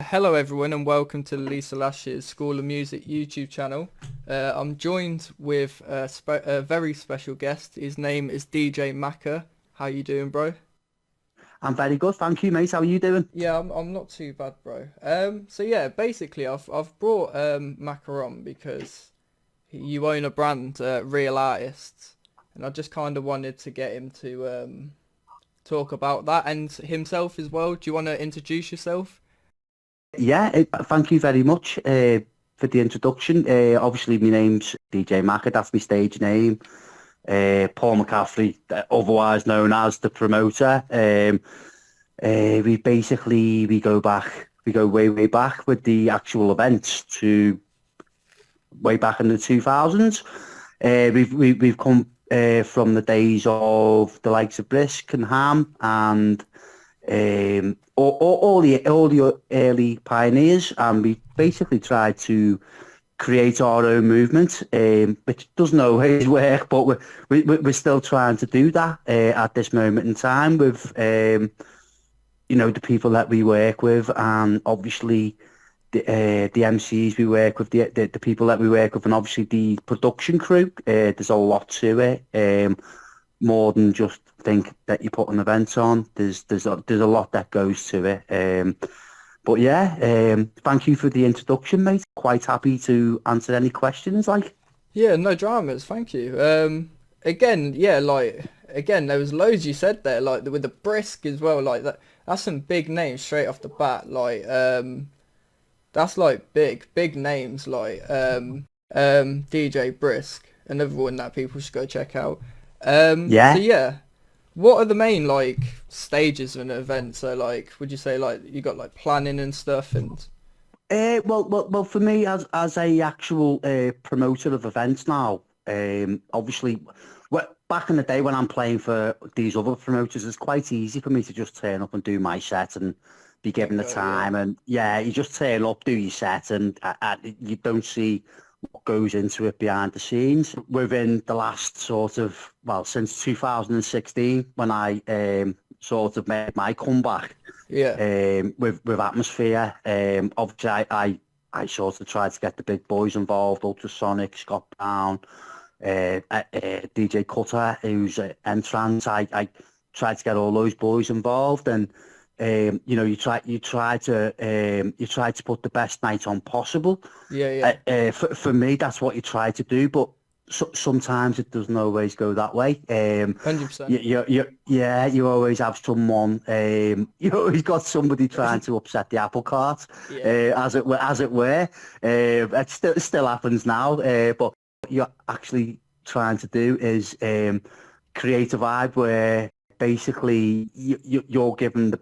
Hello everyone and welcome to Lisa Lash's School of Music YouTube channel. I'm joined with a very special guest. His name is DJ Macca. How you doing, bro? I'm very good, thank you, mate. How are you doing? Yeah, I'm not too bad, bro. So yeah, basically I've brought Macca on because you own a brand, Real Artists, and I just kind of wanted to get him to talk about that and himself as well. Do you want to introduce yourself? Yeah, thank you very much for the introduction. Obviously, my name's DJ Macca, that's my stage name. Paul McCaffrey, otherwise known as the promoter. We go way back with the actual events to way back in the 2000s. We've come from the days of the likes of Brisk and Ham and all the early pioneers, and we basically tried to create our own movement, which doesn't always work, but we're still trying to do that at this moment in time with the people that we work with, and obviously the MCs we work with, the people that we work with, and obviously the production crew. There's a lot to it. More than just think that you put an event on. There's a lot that goes to it. But yeah, thank you for the introduction, mate. Quite happy to answer any questions. Like, Yeah, no dramas, thank you. Again, yeah, again, there was loads you said there, with the Brisk as well, that's some big names straight off the bat, that's like big names, DJ Brisk, another one that people should go check out. So yeah. yeah, what are the main stages of an event? So would you say you got planning and stuff and Well, for me as a actual promoter of events now, obviously, back in the day when I'm playing for these other promoters, it's quite easy for me to just turn up and do my set and be given get the go? Yeah, time, and yeah, you just turn up, do your set, and you don't see what goes into it behind the scenes. Within the last since 2016, when I sort of made my comeback yeah, with Atmosphere. Obviously, I sort of tried to get the big boys involved, Ultrasonic, Scott Brown, DJ Cutter, who's Entrance. I tried to get all those boys involved, and you try to put the best night on possible. yeah, For me, that's what you try to do, but sometimes it doesn't always go that way. 100%. Yeah, you always have someone. You always got somebody trying to upset the apple cart, Yeah, as it were. It still happens now. But what you're actually trying to do is create a vibe where basically you're given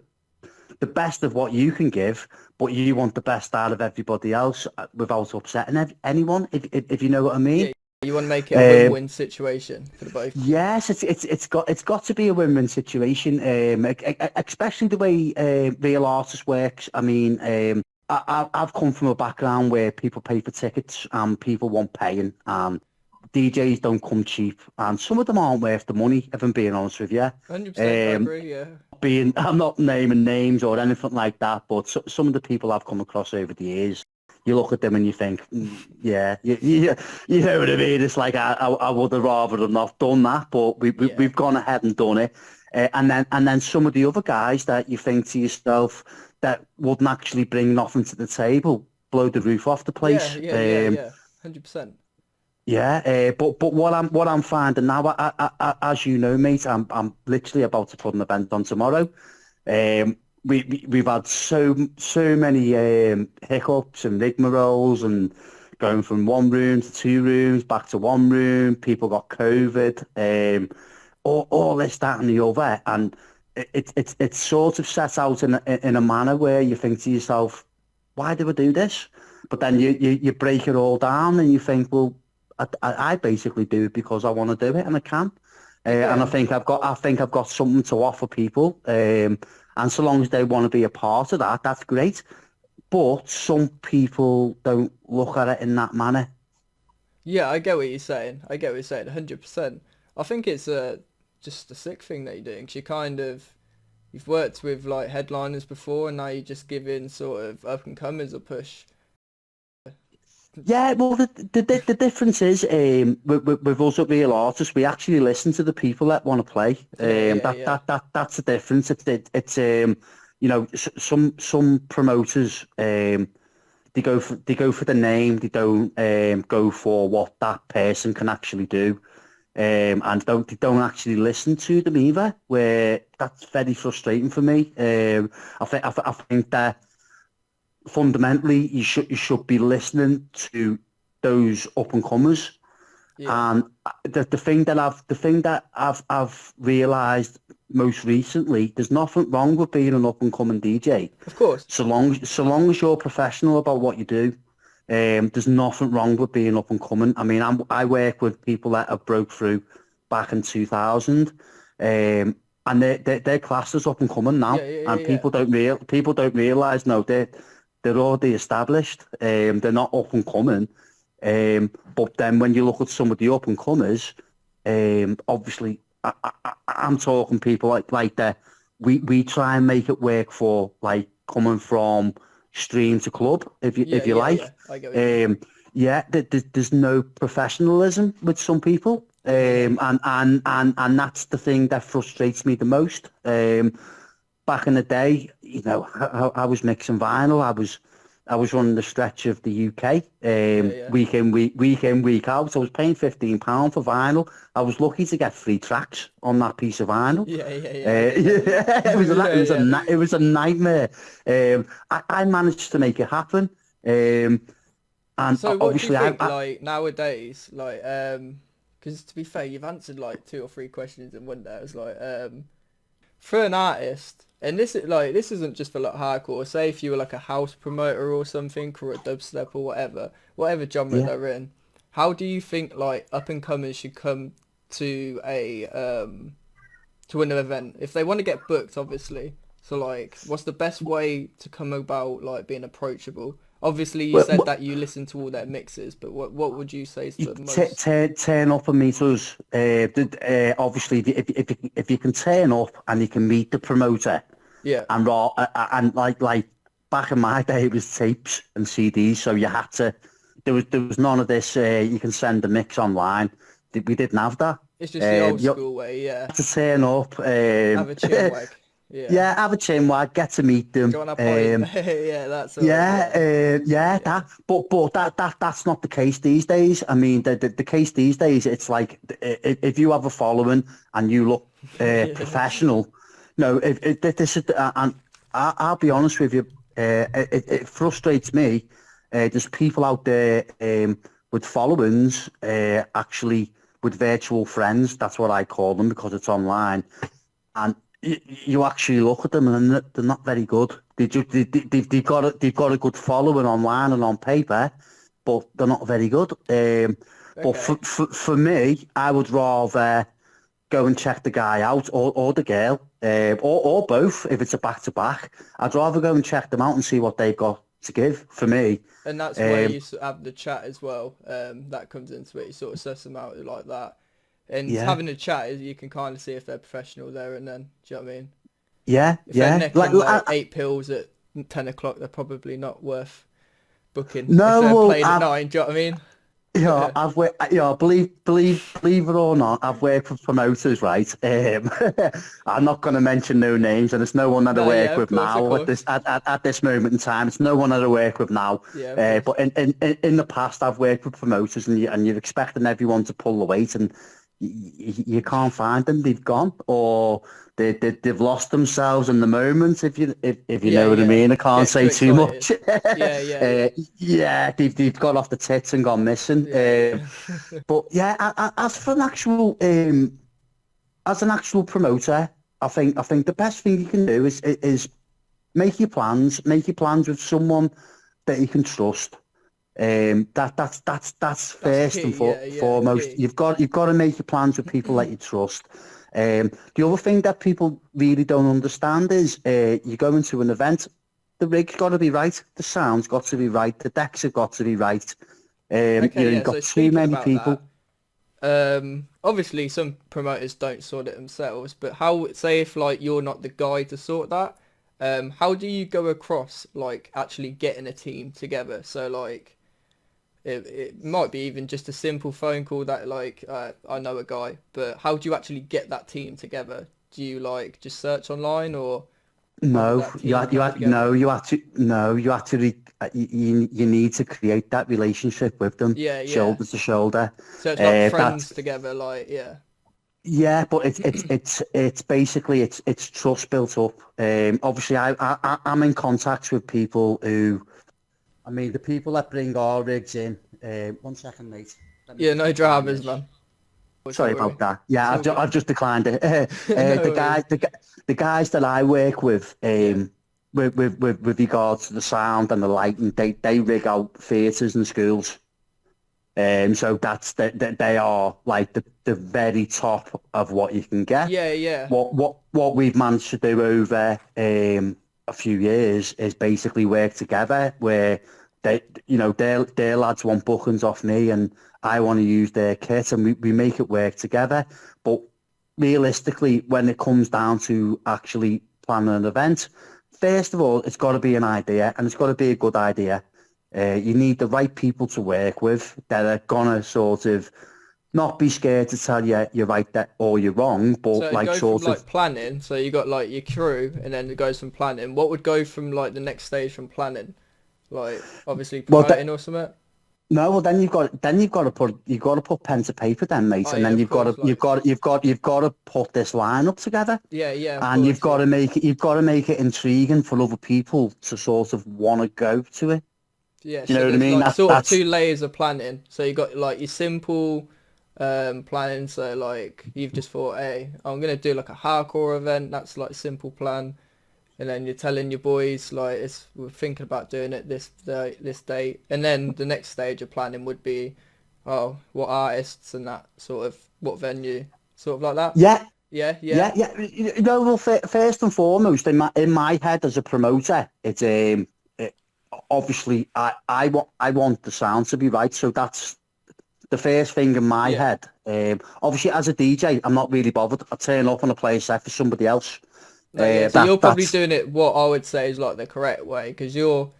the best of what you can give, but you want the best out of everybody else without upsetting anyone. If you know what I mean. yeah. You want to make it a Um, win-win situation for the both of you. Yes, it's got to be a win-win situation, especially the way real artist works. I mean, I've come from a background where people pay for tickets and people want paying, and DJs don't come cheap, and some of them aren't worth the money, if I'm being honest with you. 100%, I Um, agree. Yeah, I'm not naming names or anything like that, but some of the people I've come across over the years, you look at them and you think, yeah, you know what I mean? It's like I would have rather have not done that, but yeah, we've gone ahead and done it. And then some of the other guys that you think to yourself that wouldn't actually bring nothing to the table, blow the roof off the yeah, place. yeah. 100%. Yeah, but what I'm finding now, as you know, mate, I'm literally about to put an event on tomorrow. We've had so many hiccups and rigmaroles, and going from one room to two rooms, back to one room. People got COVID, all this, that, and the other, and it's sort of set out in a manner where you think to yourself, why do I do this? But then you break it all down and you think, well, I basically do it because I want to do it and I can. And Yeah, I think I've got something to offer people. And so long as they want to be a part of that, that's great. But some people don't look at it in that manner. yeah. I get what you're saying. I get what you're saying. 100%. I think it's just a sick thing that you're doing. 'Cause you kind of you've worked with like headliners before, and now you're just giving sort of up and comers a push. Yeah, well, the difference is, with us at Real Artists, we actually listen to the people that want to play. Yeah, yeah, yeah, That's the difference. You know, some promoters, they go for the name, they don't go for what that person can actually do, and they don't actually listen to them either. Where that's very frustrating for me. I think that fundamentally you should be listening to those up and comers. yeah. And the thing that I've realised most recently, there's nothing wrong with being an up and coming DJ, Of course. so long as you're professional about what you do. There's nothing wrong with being up and coming. I mean, I work with people that have broke through back in 2000, and they're classed as up and coming now, Yeah, yeah, yeah, and yeah. people don't realise, no, they're already established. They're not up and coming. But then when you look at some of the up and comers, obviously I'm talking people like that. We try and make it work for like coming from stream to club, Yeah, if you yeah, like. yeah. I get what you mean. Yeah, there's no professionalism with some people, Yeah, yeah. and that's the thing that frustrates me the most. Back in the day, you know, I was mixing vinyl. I was running the stretch of the UK, Yeah, yeah. week in, week out. I was paying £15 for vinyl. I was lucky to get 3 tracks on that piece of vinyl. Yeah, yeah, yeah. I get that. Yeah, Yeah, yeah. it was a nightmare. I managed to make it happen, and So what do you obviously think, like, nowadays, like, because to be fair, you've answered like 2 or 3 questions in one there. It's like, for an artist, and this isn't just for like hardcore. Say if you were like a house promoter or something, or a dubstep or whatever genre yeah. they're in, how do you think like up and comers should come to to an event if they want to get booked, obviously? So like, what's the best way to come about like being approachable? Obviously, you said Well, that you listen to all their mixes, but what would you say is you the most? turn up and meet us. Obviously, if you can turn up and you can meet the promoter, Yeah, and like back in my day, it was tapes and CDs, so you had to. There was none of this. You can send the mix online. We didn't have that. it's just the old You school way. Yeah, had to turn up. have a chin wag. Yeah, Yeah, have a chinwag, get to meet them. go on a pint. Yeah, that sort of. Yeah, Yeah, yeah, yeah, but that's not the case these days. I mean, the case these days, it's like if you have a following and you look yeah, professional, no, if this is, and I'll be honest with you, it frustrates me. There's people out there with followings, actually with virtual friends. That's what I call them because it's online, and you actually look at them and they're not very good. They've got a good following online and on paper, but they're not very good. But Okay. for me, I would rather go and check the guy out or the girl, or both if it's a back to back. I'd rather go and check them out and see what they've got to give. For me, And that's where um, you have the chat as well. That comes into it. You sort of suss them out like that. And yeah, having a chat is you can kind of see if they're professional there and then. Do you know what I mean? yeah, If they're yeah. necking like 8 pills at 10 o'clock, they're probably not worth booking. If No, they're well, playing at 9, do you know what I mean? yeah, believe it or not, I've worked for promoters, right? I'm not going to mention no names, and it's no one that I No, yeah, work of with course, of now course. at this moment in time. It's no one that I work with now. Yeah, of course. But in the past, I've worked with promoters, and you're expecting everyone to pull the weight, and you can't find them. They've gone, or they've lost themselves in the moment. If you Yeah, know what I yeah. mean, I can't Getting too say too excited. much. Yeah, yeah, yeah. Yeah, they've got off the tits and gone missing. Yeah, yeah. But yeah, as for an actual as an actual promoter, I think the best thing you can do is make your plans with someone that you can trust. That's That's first and key. Yeah, yeah, foremost. key. You've got to make your plans with people that you trust. The other thing that people really don't understand is you go into an event, the rig's got to be right, the sound's got to be right, the decks have got to be right. You Okay, know, yeah. you've So got too speaking many about people. that, Obviously some promoters don't sort it themselves, but how, say if like you're not the guy to sort that, how do you go across like actually getting a team together? So like it might be even just a simple phone call that like I know a guy, but how do you actually get that team together? Do you like just search online, or how does No, that team come no, together? you actually, you need to create that relationship with them, Yeah, yeah. shoulder to shoulder. So it's like That's friends together, like yeah. Yeah, but it's basically it's trust built up. Obviously, I'm in contact with people who, I mean, the people that bring our rigs in. One second, mate. Let me Yeah, just no decline dramas, this. man. Oh, don't Sorry worry. about that. It's Yeah, all good. I've just declined it. No worries. The guys that I work with, Yeah. with regards to the sound and the lighting, they rig out theatres and schools. So they are like the very top of what you can get. Yeah, yeah. What we've managed to do over a few years is basically work together where their lads want bookings off me and I want to use their kit and we make it work together. But realistically, when it comes down to actually planning an event, first of all, it's got to be an idea and it's got to be a good idea. You need the right people to work with that are gonna sort of not be scared to tell you you're right that or you're wrong, So but it'd like go from sort of like planning. So you got like your crew, and then it goes from planning. What would go from like the next stage from planning? Like obviously well promoting or something. no, well you've got to put pen to paper then, mate, Oh and yeah, then of course. Like you've got to put this line up together, yeah, yeah, of and course. Yeah, you've got to make it intriguing for other people to sort of want to go to it. yeah. Do you So know what I there's mean? like That sort of that's two layers of planning. So you got like your simple planning. So like you've just thought, hey, I'm gonna do like a hardcore event. That's like simple plan. And then you're telling your boys like we're thinking about doing it this date, and then the next stage of planning would be, oh, what artists and that sort of what venue, sort of like that. yeah. Yeah, yeah, Yeah. Well, first and foremost, in my head as a promoter, it's it, obviously I want the sound to be right, so that's the first thing in my yeah. head. Obviously, as a DJ, I'm not really bothered. I turn up on a play set for somebody else. No, yeah. So you're probably That's doing it what I would say is like the correct way, because you're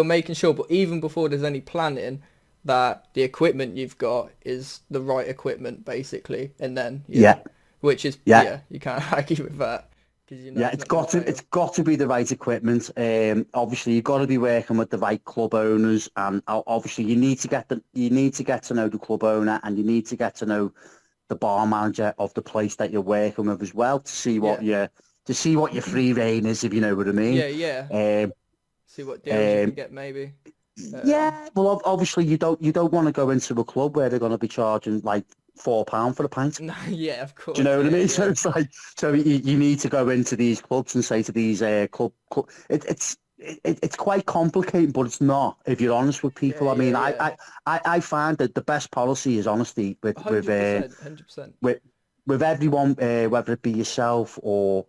making sure, but even before there's any planning, that the equipment you've got is the right equipment basically, and then yeah, yeah, which is yeah. yeah, you can't argue with that because you know Yeah, it's not going to it's fail. got to be the right equipment. Obviously, you've got to be working with the right club owners, and obviously, you need to get to know the club owner, and you need to get to know the bar manager of the place that you're working with as well Yeah, to see what your free reign is, if you know what I mean. yeah, yeah. Um, See what deals you can um, get maybe. Um, yeah, well, obviously, you don't want to go into a club where they're going to be charging like £4 for a pint. no, yeah, of Do you course, know what I yeah, mean? So yeah, it's like, so you need to go into these clubs and say to these club it's quite complicated, but it's not. If you're honest with yeah, people, I yeah, mean, yeah. I find that the best policy is honesty 100%, 100%. with with everyone, whether it be yourself or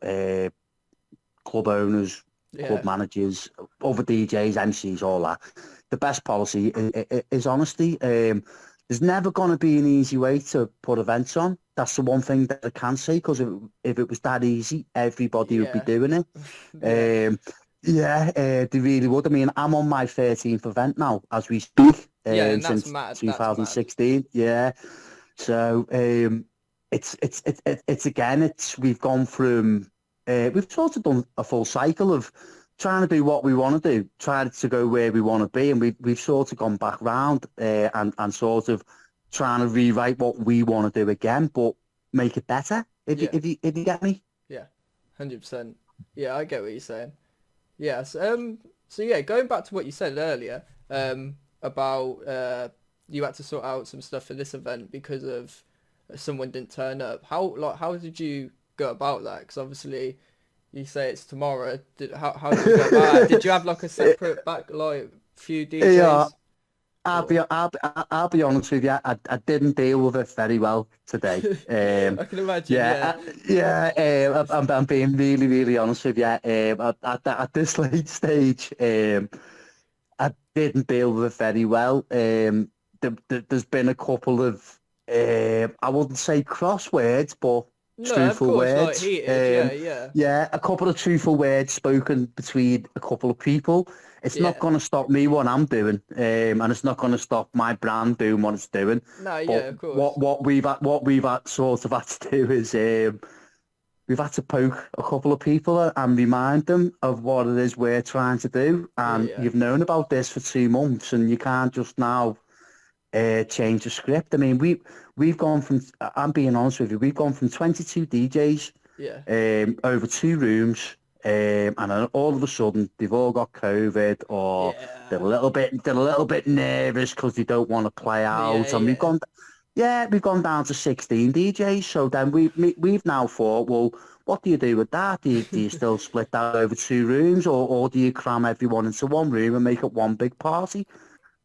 club owners, club Yeah, managers, other DJs, MCs, all that. The best policy is honesty. There's never going to be an easy way to put events on. That's the one thing that I can say, because if it was that easy, everybody would be yeah, doing it. yeah, Yeah, they really would. I mean, I'm on my 13th event now as we speak, yeah, and that's since mad. That's mad. 2016. Yeah, so it's again, we've gone from we've sort of done a full cycle of trying to do what we want to do, trying to go where we want to be, and we've sort of gone back round and sort of trying to rewrite what we want to do again, but make it better. Yeah, If you get me. yeah, 100%. Yeah, I get what you're saying. Yes. So yeah, going back to what you said earlier, about you had to sort out some stuff for this event because of someone didn't turn up. How did you go about that? Because obviously you say it's tomorrow. How did you go about that? Did you have like a separate back like few Yeah, DJs? Or I'll be honest with you. I didn't deal with it very well today. I can imagine. Yeah. I'm being really, really honest with you. At this late stage, I didn't deal with it very well. There's been a couple of I wouldn't say crosswords, but No, of truthful course, like words. heated, yeah, yeah, Yeah, a couple of truthful words spoken between a couple of people. It's not yeah. going to stop me what I'm doing, and it's not going to stop my brand doing what it's doing. No, yeah, But of course. what we've had, sort of had to do is we've had to poke a couple of people and remind them of what it is we're trying to do. Yeah, And yeah, you've known about this for 2 months, and you can't just now change the script. I mean, we've gone from. I'm being honest with you. We've gone from 22 DJs yeah, over 2 rooms, and then all of a sudden they've all got COVID, or yeah, they're a little bit nervous because they don't want to play yeah, out. And yeah, we've gone down to 16 DJs. So then we've now thought, well, what do you do with that? Do you still split that over 2 rooms, or do you cram everyone into one room and make it one big party?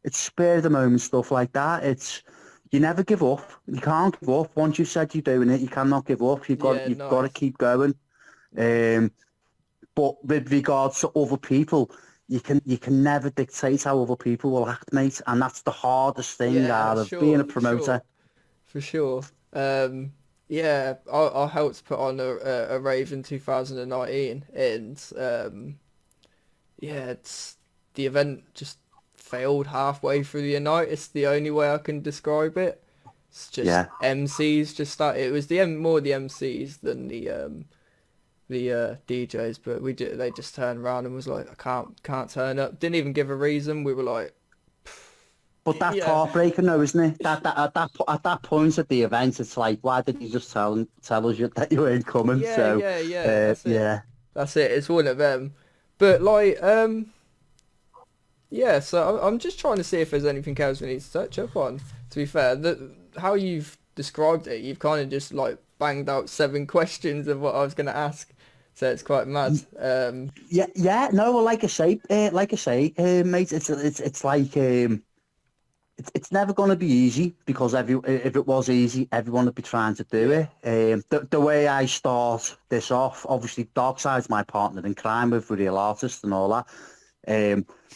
It's spur of the moment stuff like that. It's you never give up. You can't give up. Once you've said you're doing it, you cannot give up. yeah. You've got to Nice, keep going. nice. Um, but with regards to other people, you can never dictate how other people will act, mate. And that's the hardest thing Yeah, out of being a sure, promoter. sure, for sure. Yeah, I helped put on a rave in 2019, and yeah, it's the event just failed halfway through the night. It's the only way I can describe it. It's just Yeah, MCs just start. It was more the MCs than the DJs, but they just turned around and was like, I can't turn up. Didn't even give a reason. We were like, but that's yeah, heartbreaking, though, isn't it? That at that point at the event, it's like, why did you just tell us that you weren't coming? yeah, So, yeah, yeah. That's it. yeah. That's it. It's one of them. But like, yeah. So I'm just trying to see if there's anything else we need to touch up on. To be fair, how you've described it, you've kind of just like banged out 7 questions of what I was going to ask. So it's quite mad. Yeah, yeah, no, well, like I say, mate, it's like it's never going to be easy because if it was easy, everyone would be trying to do Yeah, it. The way I start this off, obviously, Darkside's my partner in crime with Real Artist and all that.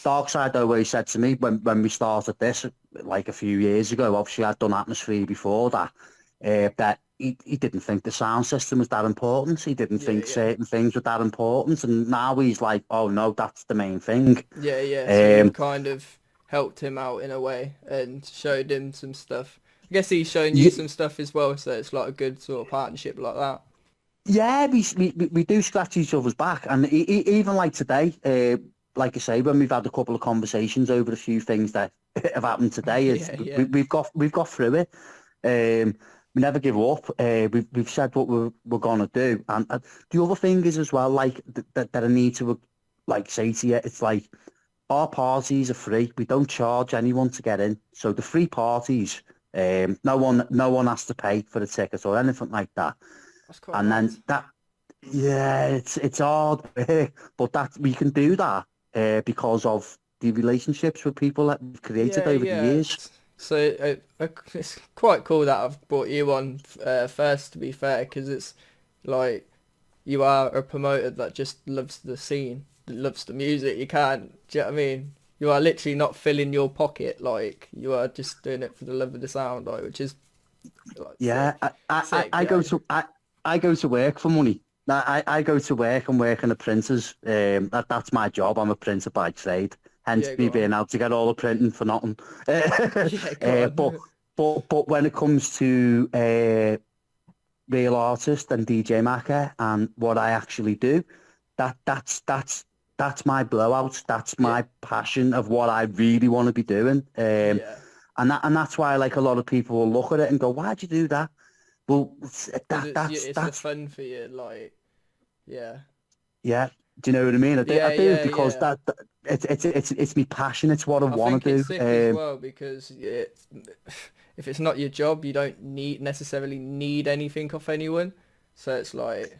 Darkside always said to me when we started this, like a few years ago, obviously I'd done Atmosphere before that he didn't think the sound system was that important. He didn't yeah, think yeah. certain things were that important. And now he's like, oh no, that's the main thing. Yeah, yeah. So you've Um, kind of helped him out in a way and showed him some stuff. I guess he's shown you y- some stuff as well, so it's like a good sort of partnership like that. yeah, we do scratch each other's back. And even like today, like I say, when we've had a couple of conversations over a few things that have happened today, Yeah, yeah, we've got through it. We never give up. We've said what we're gonna do, and the other thing is as well, like that I need to like say to you, it's like our parties are free. We don't charge anyone to get in, so the free parties, no one has to pay for the ticket or anything like that. that's quite And nice. then yeah, it's hard work, but that we can do that because of the relationships with people that we've created Yeah, over the yeah. years. So it's quite cool that I've brought you on first, to be fair, because it's like you are a promoter that just loves the scene, that loves the music. You can't, do you know what I mean? You are literally not filling your pocket, like you are just doing it for the love of the sound, like, which is like Yeah, sick, sick, I go yeah. to I go to work for money. I go to work and work in the printers. That's my job. I'm a printer by trade. Hence Yeah, me go being on. able to get all the printing for nothing. Yeah, go But on. when it comes to real artist and DJ Macca and what I actually do, that's my blowout. That's Yeah, my passion of what I really want to be doing. yeah. And that's why like a lot of people will look at it and go, "Why'd you do that?" Well, Because it's the that's fun for you, like, yeah. yeah. Do you know what I mean? I Yeah, do yeah, because yeah. it's my passion. It's what I I want think it's to sick as do. well because if it's not your job, you don't necessarily need anything off anyone. So it's like,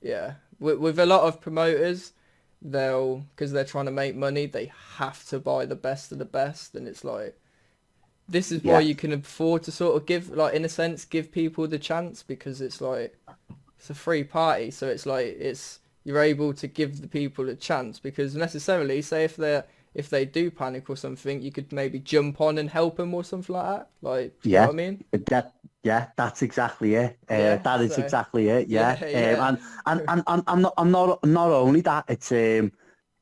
yeah, with a lot of promoters, because they're trying to make money, they have to buy the best of the best, and it's like this is why Yeah, you can afford to sort of give, like, in a sense, give people the chance because it's like it's a free party, so it's like you're able to give the people a chance because necessarily, say if they're if they do panic or something, you could maybe jump on and help them or something like that. Like, do you know Yeah, what I mean? that's exactly it. Yeah. That is So exactly it. Yeah, yeah, yeah, and I'm not only that.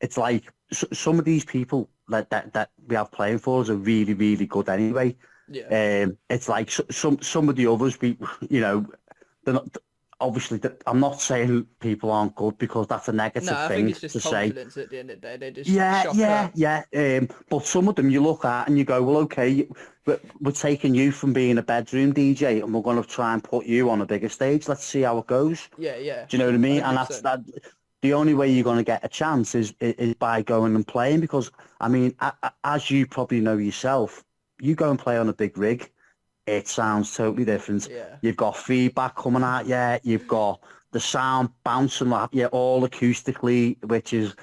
It's like some of these people that we have playing for us are really really good anyway. yeah. It's like some of the others, they're not. Obviously, I'm not saying people aren't good because that's a No, negative I think thing it's just to say. confidence at the end of the day. They just Yeah, shock yeah, up. yeah. But some of them you look at and you go, well, okay, we're taking you from being a bedroom DJ and we're going to try and put you on a bigger stage. Let's see how it goes. Yeah, yeah, Do you know what I mean? And that's 100%. that. The only way you're going to get a chance is by going and playing because, I mean, as you probably know yourself, you go and play on a big rig, it sounds totally different. Yeah, You've got feedback coming at you. You've got the sound bouncing at you all acoustically, which is,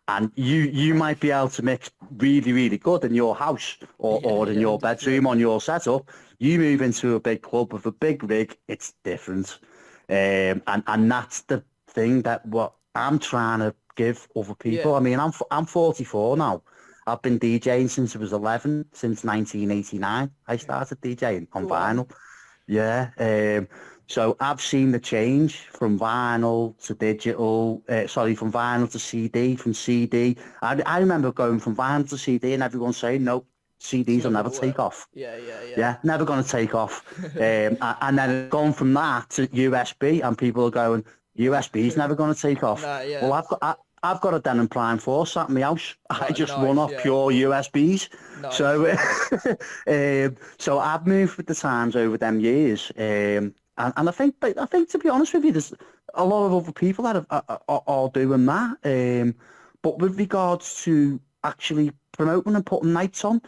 and you might be able to mix really, really good in your house yeah, or in yeah, your 100%. bedroom on your setup. You move into a big club with a big rig, it's different. And that's the thing that what I'm trying to give other people. Yeah. I mean, I'm 44 now. I've been DJing since I was 11, since 1989. I started DJing on Go on. vinyl. Yeah. So I've seen the change from vinyl to digital, from vinyl to CD, from CD. I remember going from vinyl to CD and everyone saying, no, It's CDs will not never gonna take work. off. Yeah, yeah, yeah. Yeah, never going to take off. And then it's gone from that to USB and people are going, Nah. USB's never going to take off. Nah, Well, yeah. I've got a Denon Prime 4 sat in my house. I Oh, just run nice, off yeah. pure USBs. Nice, So, yeah. so I've moved with the times over them years. And I think to be honest with you, there's a lot of other people that are doing that. But with regards to actually promoting and putting nights on,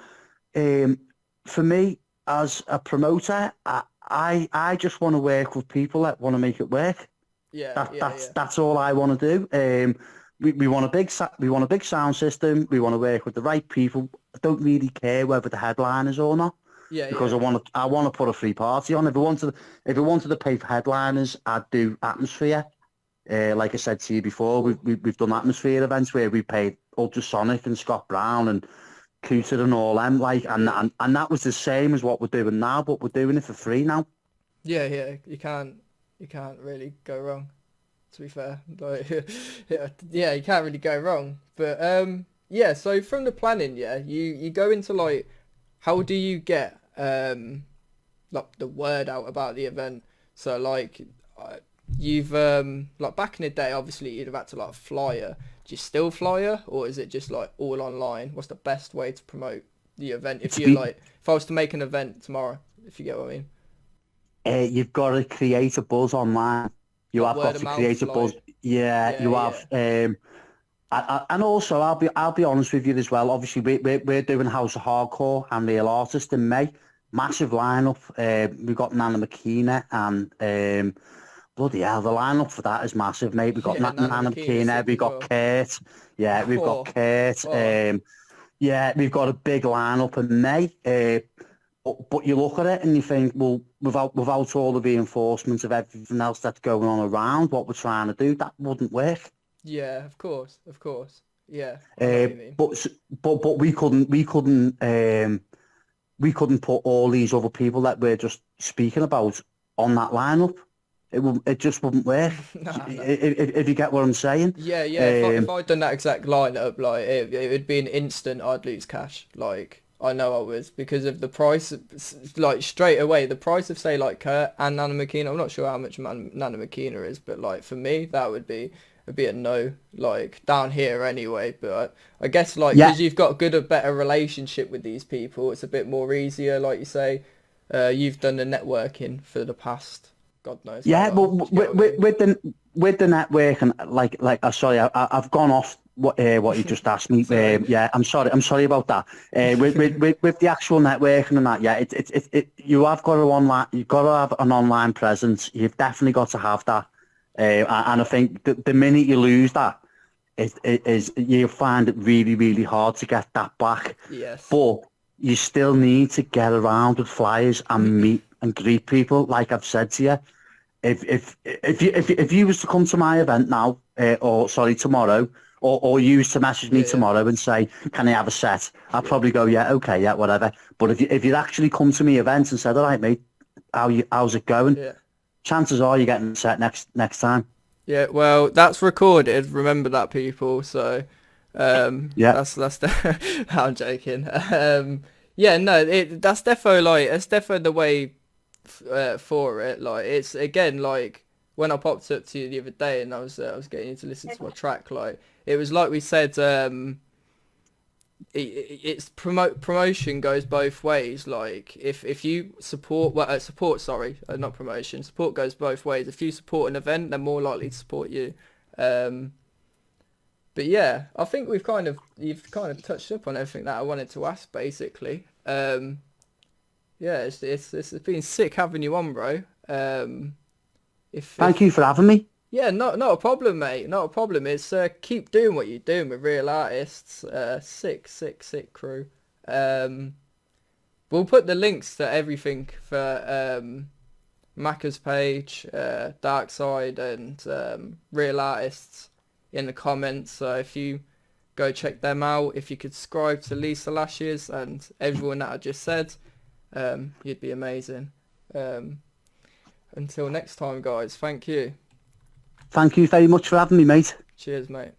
um, for me as a promoter, I just want to work with people that want to make it work. Yeah, That yeah, that's yeah. that's all I want to do. We want we want a big sound system. We want to work with the right people. I don't really care whether the headline is or not Yeah, because yeah. I want to put a free party on. If I wanted to pay for headliners, I'd do atmosphere. Like I said to you before, Cool. we've done atmosphere events where we paid Ultrasonic and Scott Brown and Cooter and all them Yeah. and that was the same as what we're doing now, but we're doing it for free now. Yeah, yeah. You can't really go wrong, to be fair. Like yeah, yeah, you can't really go wrong. But yeah, so from the planning, yeah, you go into like how do you get like the word out about the event? So like you've like back in the day, obviously you'd have had to like flyer. Do you still flyer, or is it just like all online? What's the best way to promote the event? If To you're be, like, if I was to make an event tomorrow, if you get what I mean, you've got to create a buzz online. You like have word got of to mouth, create a buzz. like Yeah, yeah, you yeah, have. And also, I'll be honest with you as well. Obviously, we're doing House of Hardcore and Real Artist in May. Massive lineup. We've got Nana McKenna and bloody hell, the lineup for that is massive, mate. We've got yeah. Nana Nana McKenna's McKenna, sick we've as got well. Kurt. Yeah, we've got Oh, Kurt. oh, Yeah, we've got a big lineup in May. But you look at it and you think, well, without all the reinforcements of everything else that's going on around what we're trying to do, that wouldn't work. yeah. Of course, of course. Yeah, I know what Uh, you mean. but we couldn't put all these other people that we're just speaking about on that lineup. It just wouldn't work. Nah, nah. If you get what I'm saying. Yeah, yeah. If Um, I'd done that exact lineup, like it would be an instant. I'd lose cash. Like I know I was because of the price. Like straight away, the price of say like Kurt and Nana McKenna. I'm not sure how much Nana McKenna is, but like for me, that would be a no. Like down here anyway. But I guess like yeah, because you've got a better relationship with these people, it's a bit more easier. Like you say, you've done the networking for the past. God knows how yeah, but long. Do you get what I mean? with the network and sorry, I've gone off what you just asked me. Sorry. Yeah, I'm sorry about that. With the actual networking and that, yeah, you have got to you've got to have an online presence. You've definitely got to have that. And I think the minute you lose that, is you find it really, really hard to get that back. Yes. But you still need to get around with flyers and meet and greet people. Like I've said to you, if you was to come to my event now, or sorry, tomorrow, or you to message me Yeah, yeah. tomorrow and say, can I have a set? I'll probably go, yeah, okay, yeah, whatever. But if you actually come to me event and said, all right, mate, how's it going? Yeah. Chances are you're getting a set next time. Yeah, well, that's recorded. Remember that, people. So, Yeah. that's I'm joking. Yeah, no, that's defo the way for it. Like, it's again like when I popped up to you the other day and I was getting you to listen to my track. Like, it was like we said. It's promotion goes both ways. Like if you support not promotion, support goes both ways. If you support an event, they're more likely to support you. But yeah, I think you've kind of touched up on everything that I wanted to ask basically. Yeah, it's been sick having you on, bro. Thank you If for having me. Yeah, not a problem, mate. Not a problem. It's keep doing what you're doing with real artists. Sick crew. We'll put the links to everything for Macca's page, Dark Side, and real artists in the comments. So if you go check them out, if you could subscribe to Lisa Lashes and everyone that I just said, you'd be amazing. Until next time, guys. Thank you. Thank you very much for having me, mate. Cheers, mate.